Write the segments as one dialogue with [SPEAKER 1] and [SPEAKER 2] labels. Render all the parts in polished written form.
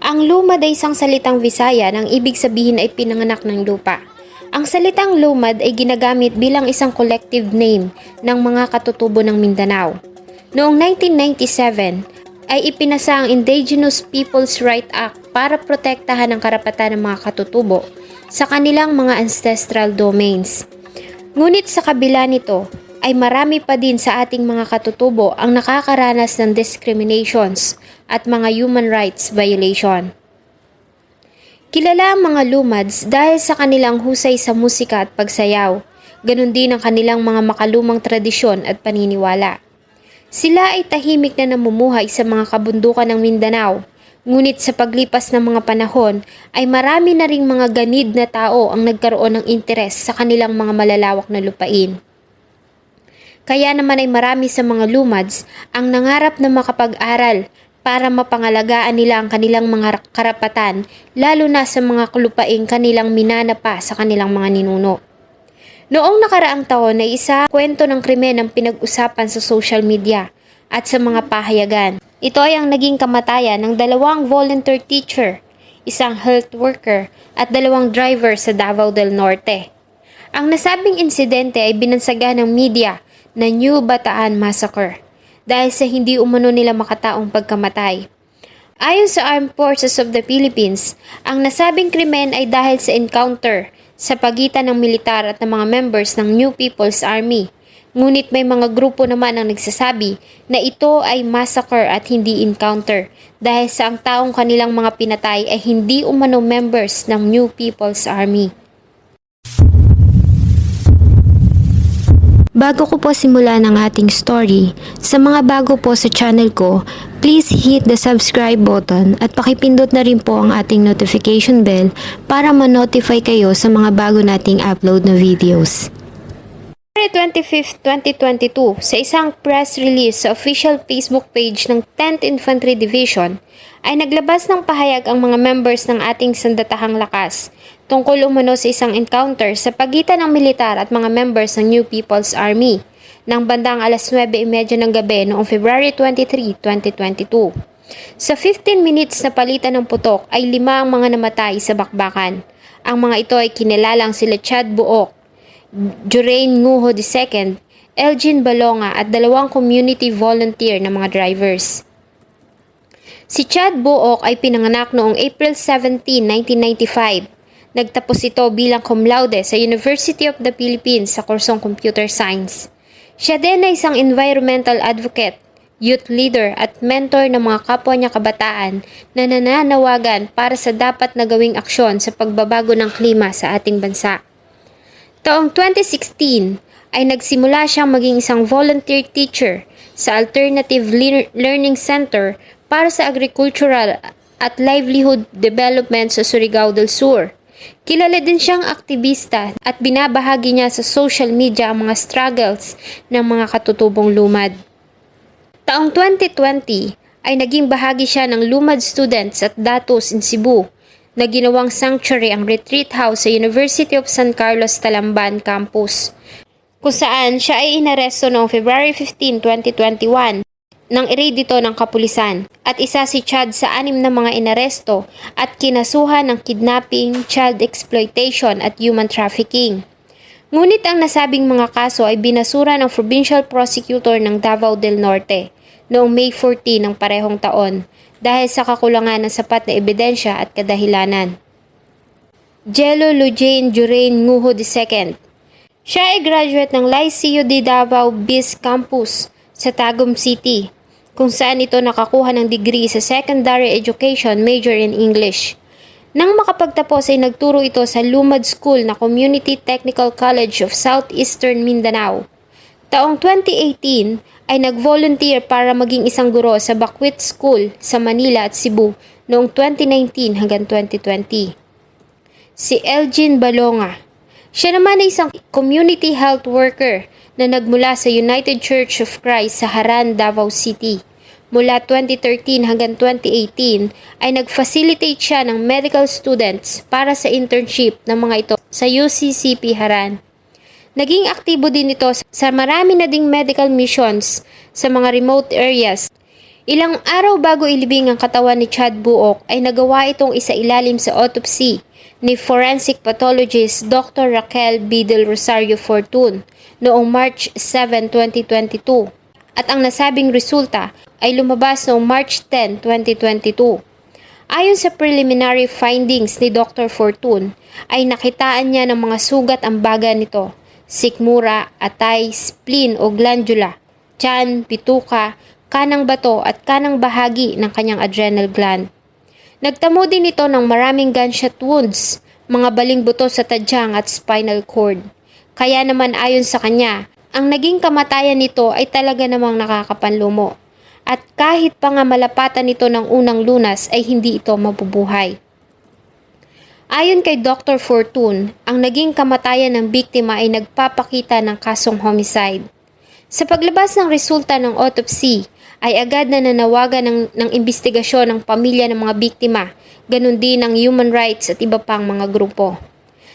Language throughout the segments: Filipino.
[SPEAKER 1] Ang lumad ay isang salitang Visaya nang ibig sabihin ay pinanganak ng lupa. Ang salitang lumad ay ginagamit bilang isang collective name ng mga katutubo ng Mindanao. Noong 1997 ay ipinasa ang Indigenous Peoples' Right Act para protektahan ang karapatan ng mga katutubo sa kanilang mga ancestral domains. Ngunit sa kabila nito, ay marami pa din sa ating mga katutubo ang nakakaranas ng discriminations at mga human rights violation. Kilala ang mga lumads dahil sa kanilang husay sa musika at pagsayaw, ganun din ang kanilang mga makalumang tradisyon at paniniwala. Sila ay tahimik na namumuhay sa mga kabundukan ng Mindanao, ngunit sa paglipas ng mga panahon ay marami na ring mga ganid na tao ang nagkaroon ng interes sa kanilang mga malalawak na lupain. Kaya naman ay marami sa mga lumads ang nangarap na makapag-aral para mapangalagaan nila ang kanilang mga karapatan, lalo na sa mga lupaing kanilang minanapa sa kanilang mga ninuno. Noong nakaraang taon ay isa kwento ng krimen ang pinag-usapan sa social media at sa mga pahayagan. Ito ay ang naging kamatayan ng 2 volunteer teacher, isang health worker at 2 driver sa Davao del Norte. Ang nasabing insidente ay binansagan ng media na New Bataan Massacre dahil sa hindi umano nila makataong pagkamatay. Ayon sa Armed Forces of the Philippines, ang nasabing krimen ay dahil sa encounter sa pagitan ng militar at ng mga members ng New People's Army. Ngunit may mga grupo naman ang nagsasabi na ito ay massacre at hindi encounter dahil sa ang taong kanilang mga pinatay ay hindi umano members ng New People's Army. Bago ko po simulan ang ating story, sa mga bago po sa channel ko, please hit the subscribe button at pakipindot na rin po ang ating notification bell para ma-notify kayo sa mga bago nating upload na videos. February 25, 2022, sa isang press release sa official Facebook page ng 10th Infantry Division, ay naglabas ng pahayag ang mga members ng ating sandatahang lakas tungkol umano sa isang encounter sa pagitan ng militar at mga members ng New People's Army ng bandang alas 9:30 ng gabi noong February 23, 2022. Sa 15 minutes na palitan ng putok ay 5 ang mga namatay sa bakbakan. Ang mga ito ay kinilalang sila Chad Buok, Jurain Nguho II, Elgin Balonga at 2 community volunteer na mga drivers. Si Chad Buok ay pinanganak noong April 17, 1995. Nagtapos ito bilang cum laude sa University of the Philippines sa kursong Computer Science. Siya din ay isang environmental advocate, youth leader at mentor ng mga kapwa niya kabataan na nananawagan para sa dapat na gawing aksyon sa pagbabago ng klima sa ating bansa. Taong 2016 ay nagsimula siyang maging isang volunteer teacher sa Alternative Learning Center para sa Agricultural at Livelihood Development sa Surigao del Sur. Kilala din siyang aktivista at binabahagi niya sa social media ang mga struggles ng mga katutubong lumad. Taong 2020 ay naging bahagi siya ng Lumad Students at Datos in Cebu na ginawang sanctuary ang retreat house sa University of San Carlos Talamban campus, kung saan siya ay inaresto noong February 15, 2021 nang iredito ng kapulisan at isa si Chad sa 6 na mga inaresto at kinasuhan ng kidnapping, child exploitation at human trafficking. Ngunit ang nasabing mga kaso ay binasura ng provincial prosecutor ng Davao del Norte noong May 14 ng parehong taon dahil sa kakulangan ng sapat na ebidensya at kadahilanan. Jello Lujane Jurain Nguho II. Siya ay graduate ng Liceo de Davao BIS Campus sa Tagum City, kung saan ito nakakuha ng degree sa Secondary Education major in English. Nang makapagtapos ay nagturo ito sa Lumad School na Community Technical College of Southeastern Mindanao. Taong 2018 ay nag-volunteer para maging isang guro sa Bakwit School sa Manila at Cebu noong 2019 hanggang 2020. Si Elgin Balonga. Siya naman ay isang community health worker na nagmula sa United Church of Christ sa Haran, Davao City. Mula 2013 hanggang 2018 ay nag-facilitate siya ng medical students para sa internship ng mga ito sa UCCP Haran. Naging aktibo din ito sa marami na ding medical missions sa mga remote areas. Ilang araw bago ilibing ang katawan ni Chad Buok ay nagawa itong isailalim sa autopsy ni forensic pathologist Dr. Raquel B. Del Rosario Fortun noong March 7, 2022 at ang nasabing resulta ay lumabas noong March 10, 2022. Ayon sa preliminary findings ni Dr. Fortun ay nakitaan niya ng mga sugat ang baga nito, sikmura, atay, spleen o glandula, tiyan, bituka, kanang bato at kanang bahagi ng kanyang adrenal gland. Nagtamo din ito ng maraming gunshot wounds, mga baling buto sa tadyang at spinal cord. Kaya naman ayon sa kanya, ang naging kamatayan nito ay talaga namang nakakapanlumo. At kahit pa nga malapatan nito ng unang lunas ay hindi ito mabubuhay. Ayon kay Dr. Fortun, ang naging kamatayan ng biktima ay nagpapakita ng kasong homicide. Sa paglabas ng resulta ng autopsy, ay agad na nanawagan ng imbestigasyon ng pamilya ng mga biktima, ganun din ng human rights at iba pang mga grupo.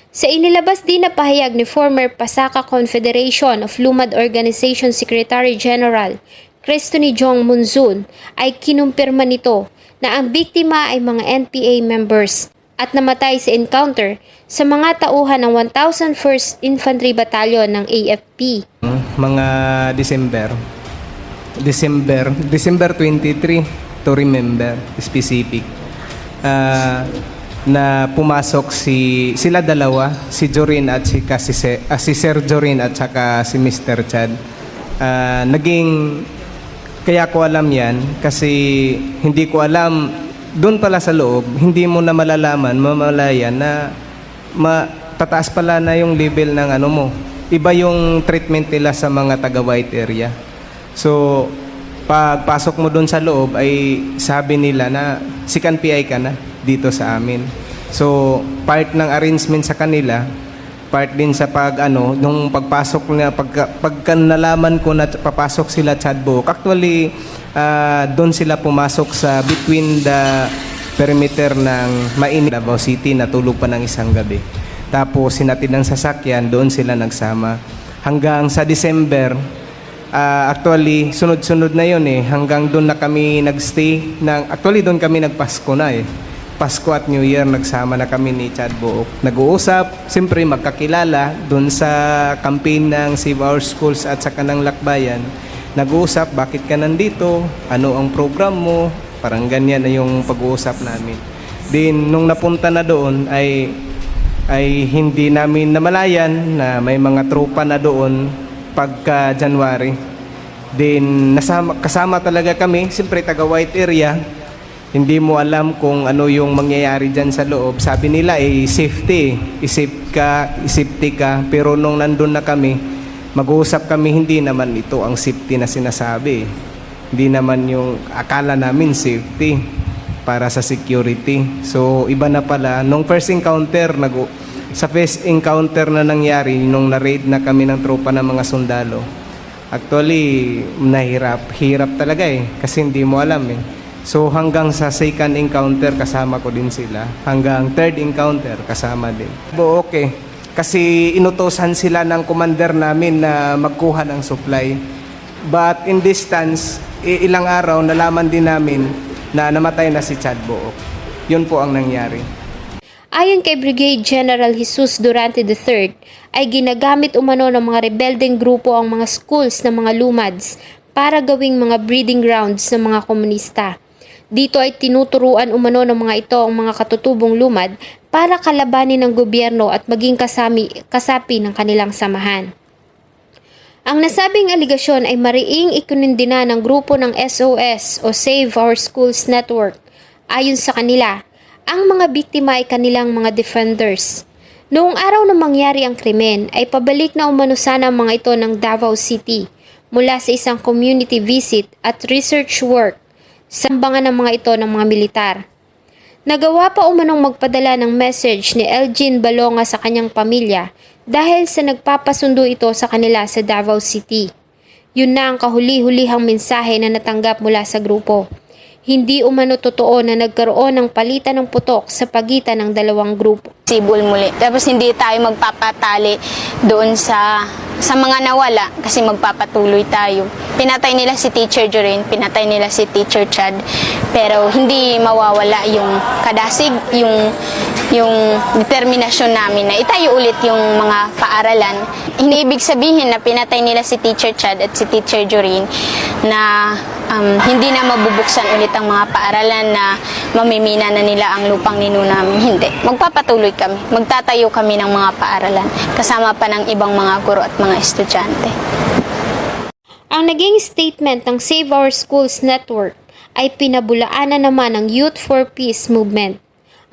[SPEAKER 1] Sa inilabas din na pahayag ni former Pasaka Confederation of Lumad Organization Secretary General Cristony Jong Munzun ay kinumpirma nito na ang biktima ay mga NPA members at namatay sa encounter sa mga tauhan ng 1,001st Infantry Battalion ng AFP.
[SPEAKER 2] Mga December 23 to remember specific na pumasok sila dalawa, si Jorin at si Sir Jorin at saka si Mr. Chad. Kaya ko alam yan kasi hindi ko alam doon pala sa loob, hindi mo na mamalayan na tataas pala na yung level ng ano mo. Iba yung treatment nila sa mga taga-white area. So, pagpasok mo doon sa loob ay sabi nila na sikan PI ka na dito sa amin. So, part ng arrangement sa kanila, part din sa nung pagpasok na pagka nalaman ko na papasok sila Chad Buok, actually doon sila pumasok sa between the perimeter ng mainit Davao City, natulog pa ng isang gabi. Tapos sinatid ng sasakyan, doon sila nagsama hanggang sa December. Actually sunod-sunod na yun hanggang doon na kami nagstay actually doon kami nagpasko na Pasko at New Year, nagsama na kami ni Chad Buok. Nag-uusap, siyempre magkakilala doon sa campaign ng Save Our Schools at saka ng Lakbayan. Nag-uusap, bakit ka nandito? Ano ang program mo? Parang ganyan na yung pag-uusap namin. Then, nung napunta na doon ay hindi namin namalayan na may mga tropa na doon pagka January. Then, kasama talaga kami, siyempre taga-white area. Hindi mo alam kung ano yung mangyayari dyan sa loob. Sabi nila safety. Safety ka. Pero nung nandun na kami, mag-uusap kami, hindi naman ito ang safety na sinasabi. Hindi naman yung akala namin safety para sa security. So, iba na pala. Nung first encounter na nangyari, nung na-raid na kami ng tropa ng mga sundalo, actually, hirap talaga kasi hindi mo alam So hanggang sa second encounter kasama ko din sila. Hanggang third encounter kasama din. Okay. Kasi inutosan sila ng commander namin na magkuha ng supply. But in distance, ilang araw nalaman din namin na namatay na si Chad Buok. Yun po ang nangyari.
[SPEAKER 1] Ayon kay Brigade General Jesus Durante III, ay ginagamit umano ng mga rebeldeng grupo ang mga schools ng mga lumads para gawing mga breeding grounds ng mga komunista. Dito ay tinuturuan umano ng mga ito ang mga katutubong lumad para kalabanin ng gobyerno at maging kasapi ng kanilang samahan. Ang nasabing aligasyon ay mariing ikunindina ng grupo ng SOS o Save Our Schools Network. Ayon sa kanila, ang mga biktima ay kanilang mga defenders. Noong araw na mangyari ang krimen ay pabalik na umano sana ang mga ito ng Davao City mula sa isang community visit at research work. Sambangan ng mga ito ng mga militar. Nagawa pa umanong magpadala ng message ni Elgin Balonga sa kanyang pamilya dahil sa nagpapasundo ito sa kanila sa Davao City. Yun na ang kahuli-hulihang mensahe na natanggap mula sa grupo. Hindi umano totoo na nagkaroon ng palitan ng putok sa pagitan ng dalawang grupo.
[SPEAKER 3] Sibol muli. Tapos hindi tayo magpapatali doon sa mga nawala kasi magpapatuloy tayo. Pinatay nila si Teacher Jorin, pinatay nila si Teacher Chad, pero hindi mawawala yung kadasig, yung determinasyon namin na itayo ulit yung mga paaralan. Hindi ibig sabihin na pinatay nila si Teacher Chad at si Teacher Jorin na hindi na mabubuksan ulit ang mga paaralan na mamimina na nila ang lupang ninuno namin. Hindi. Magpapatuloy kami. Magtatayo kami ng mga paaralan kasama pa ng ibang mga guro at mga estudyante.
[SPEAKER 1] Ang naging statement ng Save Our Schools Network ay pinabulaanan naman ng Youth for Peace Movement.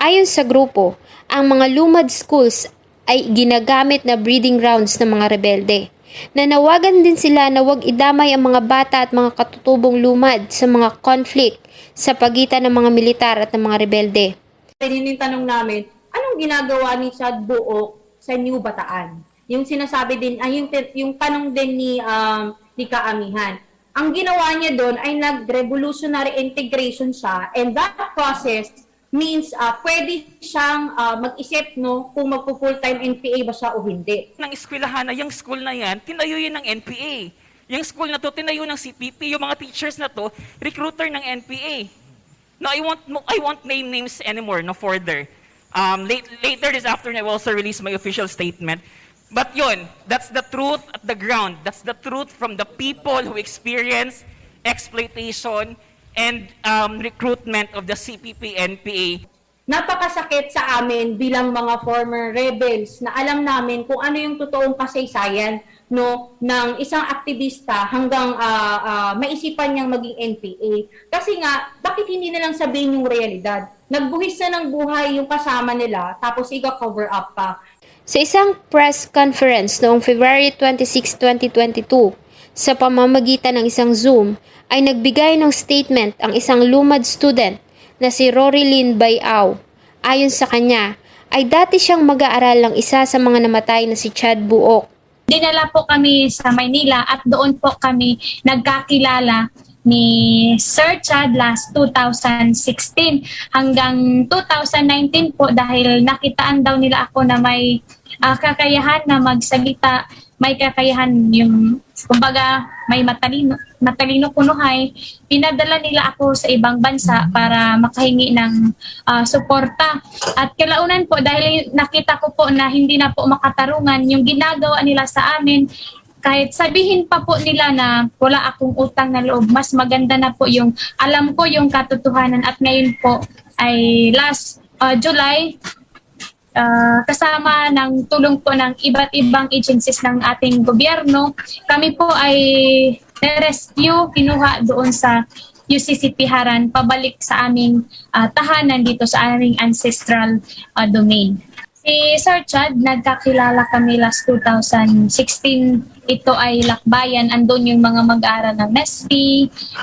[SPEAKER 1] Ayon sa grupo, ang mga lumad schools ay ginagamit na breeding grounds ng mga rebelde. Nanawagan din sila na huwag idamay ang mga bata at mga katutubong lumad sa mga conflict sa pagitan ng mga militar at ng mga rebelde.
[SPEAKER 4] Yung tanong namin, anong ginagawa ni Chad Buok sa New Bataan? Yung sinasabi din, ay yung tanong din ni Kaamihan. Ang ginawa niya doon ay nag-revolutionary integration siya, and that process means pwede siyang mag-isip kung magpo-full-time NPA ba siya o hindi.
[SPEAKER 5] Ng eskwelahan na yung school na yan, tinayo yun ng NPA. Yung school na to, tinayo ng CPP. Yung mga teachers na to, recruiter ng NPA. No, I won't name names anymore, no further. Later this afternoon, I will also release my official statement. But yun, that's the truth at the ground. That's the truth from the people who experience exploitation and recruitment of the CPP-NPA.
[SPEAKER 4] Napakasakit sa amin bilang mga former rebels na alam namin kung ano yung totoong kasaysayan ng isang aktivista hanggang maisipan niyang maging NPA. Kasi nga, bakit hindi nilang sabihin yung realidad? Nagbuhis na ng buhay yung kasama nila, tapos i-cover up pa.
[SPEAKER 1] Sa isang press conference noong February 26, 2022, sa pamamagitan ng isang Zoom, ay nagbigay ng statement ang isang lumad student na si Rorilyn Bayao. Ayon sa kanya, ay dati siyang mag-aaral ng isa sa mga namatay na si Chad Buok.
[SPEAKER 6] Dinala po kami sa Maynila at doon po kami nagkakilala ni Sir Chad last 2016 hanggang 2019 po dahil nakitaan daw nila ako na may kakayahan na magsalita, may kakayahan yung kumbaga may matalino kunuhay, pinadala nila ako sa ibang bansa para makahingi ng suporta. At kalaunan po dahil nakita ko po na hindi na po makatarungan yung ginagawa nila sa amin, kahit sabihin pa po nila na wala akong utang na loob, mas maganda na po yung alam ko yung katotohanan. At ngayon po ay last July, kasama ng tulong po ng iba't ibang agencies ng ating gobyerno, kami po ay rescue, kinuha doon sa UCCP Haran, pabalik sa aming tahanan dito sa aming ancestral domain. Si Sir Chad, nagkakilala kami last 2016. Ito ay lakbayan. Andun yung mga mag-aaral ng MESP,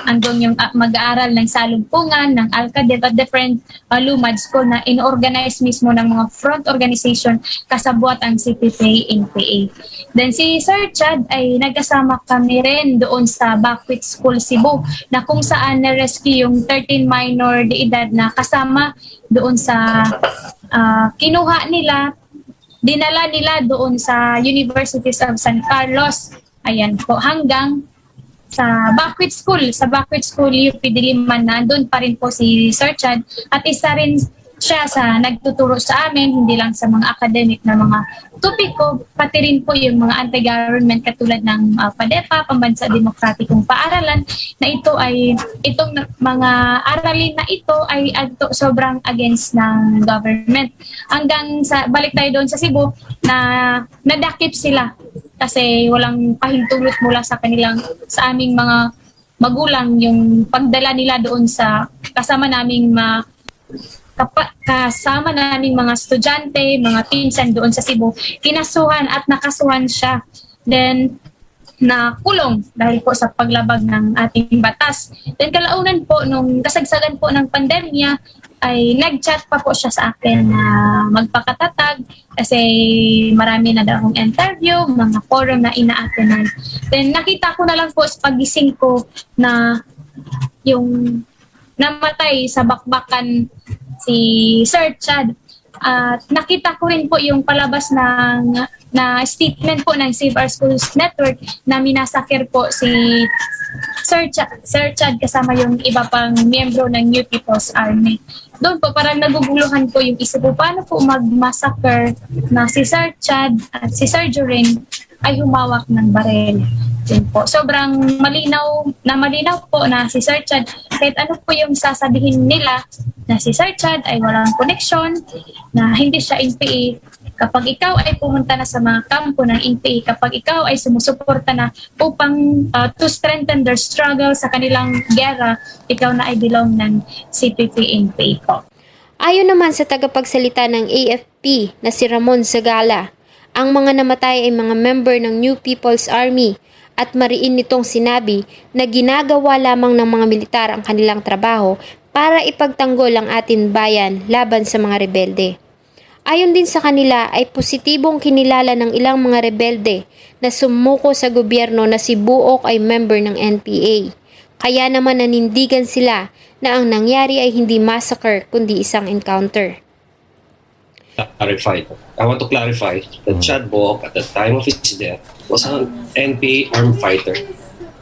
[SPEAKER 6] andun yung mag-aaral ng Salumpungan, ng Alcadet, at different lumad school na in-organize mismo ng mga front organization kasabwat ang CPP-NPA. Then si Sir Chad ay nagkasama kami rin doon sa Bakwit School Cebu na kung saan na-rescue yung 13 minor de edad na kasama doon sa kinuha nila, dinala nila doon sa Universities of San Carlos. Ayan po, hanggang sa Bakwit School. Sa Bakwit School, UP Diliman, nandun pa rin po si Sir Chad. At isa rin siya sa nagtuturo sa amin, hindi lang sa mga academic na mga topiko, pati rin po yung mga anti-government katulad ng PADEPA, Pambansa Demokratikong Paaralan, na ito ay, itong mga aralin na ito ay sobrang against ng government. Hanggang sa, balik tayo doon sa Cebu, na nadakip sila kasi walang pahintulot mula sa kanilang, sa aming mga magulang, yung pagdala nila doon sa kasama naming kasama naming mga estudyante, mga pinsan doon sa Cebu, kinasuhan at nakasuhan siya. Then, nakulong dahil po sa paglabag ng ating batas. Then, kalaunan po, nung kasagsagan po ng pandemya, ay nag-chat pa po siya sa akin na magpakatatag kasi marami na daw akong interview, mga forum na ina-attendan. Then, nakita ko na lang po sa pagising ko na yung namatay sa bakbakan si Sir Chad At nakita ko rin po yung palabas na statement po ng Save Our Schools Network na minasakir po si Sir Chad kasama yung iba pang miyembro ng New People's Army. Doon po parang naguguluhan po yung isip po paano po mag-massacre na si Sir Chad at si Sir Jorin ay humawak ng barel. Yun po. Sobrang malinaw po na si Sir Chad, kahit ano po yung sasabihin nila na si Sir Chad ay walang koneksyon, na hindi siya NPA. Kapag ikaw ay pumunta na sa mga kampo ng NPA, kapag ikaw ay sumusuporta na upang to strengthen their struggle sa kanilang gera, ikaw na ay belong ng CPP-NPA po.
[SPEAKER 1] Ayon naman sa tagapagsalita ng AFP na si Ramon Zagala, ang mga namatay ay mga member ng New People's Army at mariin nitong sinabi na ginagawa lamang ng mga militar ang kanilang trabaho para ipagtanggol ang ating bayan laban sa mga rebelde. Ayon din sa kanila ay positibong kinilala ng ilang mga rebelde na sumuko sa gobyerno na si Buok ay member ng NPA. Kaya naman nanindigan sila na ang nangyari ay hindi massacre kundi isang encounter.
[SPEAKER 7] I want to clarify that Chad Buok at the time of his death was an NPA armed fighter.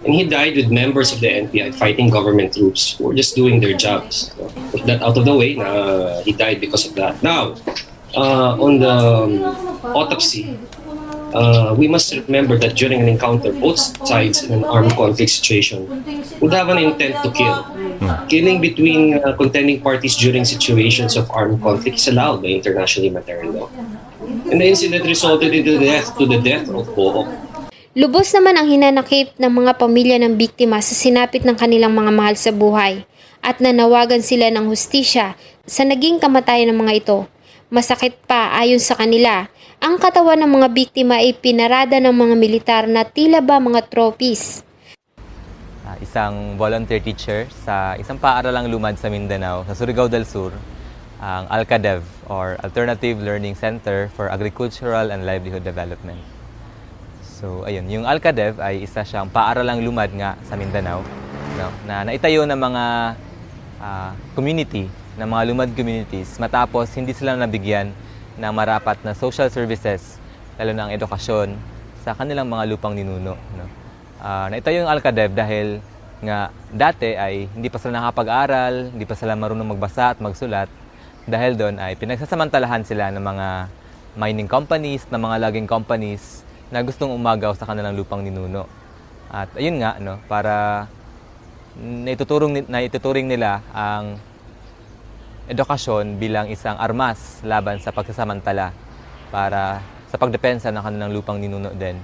[SPEAKER 7] And he died with members of the NPA fighting government troops who were just doing their jobs. Put that out of the way, he died because of that. Now, on the autopsy, we must remember that during an encounter, both sides in an armed conflict situation would have an intent to kill. Killing between contending parties during situations of armed conflict is allowed by international humanitarian law. And the incident resulted in the death of Buok.
[SPEAKER 1] Lubos naman ang hinanakit ng mga pamilya ng biktima sa sinapit ng kanilang mga mahal sa buhay at nanawagan sila ng hustisya sa naging kamatayan ng mga ito. Masakit pa ayon sa kanila, ang katawan ng mga biktima ay pinarada ng mga militar na tila ba mga trophies.
[SPEAKER 8] Isang volunteer teacher sa isang paaralang lumad sa Mindanao, sa Surigao del Sur, ang ALCADEV or Alternative Learning Center for Agricultural and Livelihood Development. So ayun, yung ALCADEV ay isa siyang paaralang lumad nga sa Mindanao, no, na naitayo ng mga community, ng mga lumad communities matapos hindi sila nabigyan ng marapat na social services, lalo na ang edukasyon sa kanilang mga lupang ninuno. No? Naitayo yung ALCADEV dahil nga dati ay hindi pa sila nakapag-aral, hindi pa sila marunong magbasa at magsulat. Dahil doon ay pinagsasamantalahan sila ng mga mining companies, ng mga logging companies na gustong umagaw sa kanilang lupang ninuno. At ayun nga, no, para naituturing nila ang edukasyon bilang isang armas laban sa pagsasamantala para sa pagdepensa ng kanilang lupang ninuno din.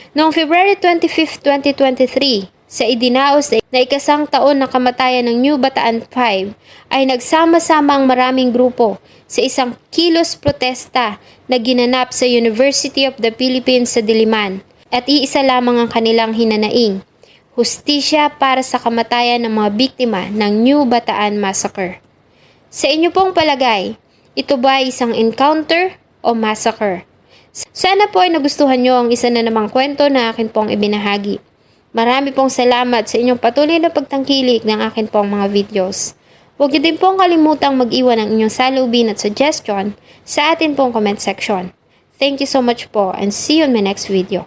[SPEAKER 1] Noong February 25, 2023, sa idinaos na ikasang taon na kamatayan ng New Bataan 5, ay nagsama-sama ang maraming grupo sa isang kilos protesta na ginanap sa University of the Philippines sa Diliman at iisa lamang ang kanilang hinanaing, hustisya para sa kamatayan ng mga biktima ng New Bataan Massacre. Sa inyo pong palagay, ito ba ay isang encounter o massacre? Sana po ay nagustuhan nyo ang isa na namang kwento na akin pong ibinahagi. Marami pong salamat sa inyong patuloy na pagtangkilik ng akin pong mga videos. Huwag niyo din pong kalimutang mag-iwan ng inyong saloobin at suggestion sa atin pong comment section. Thank you so much po and see you in my next video.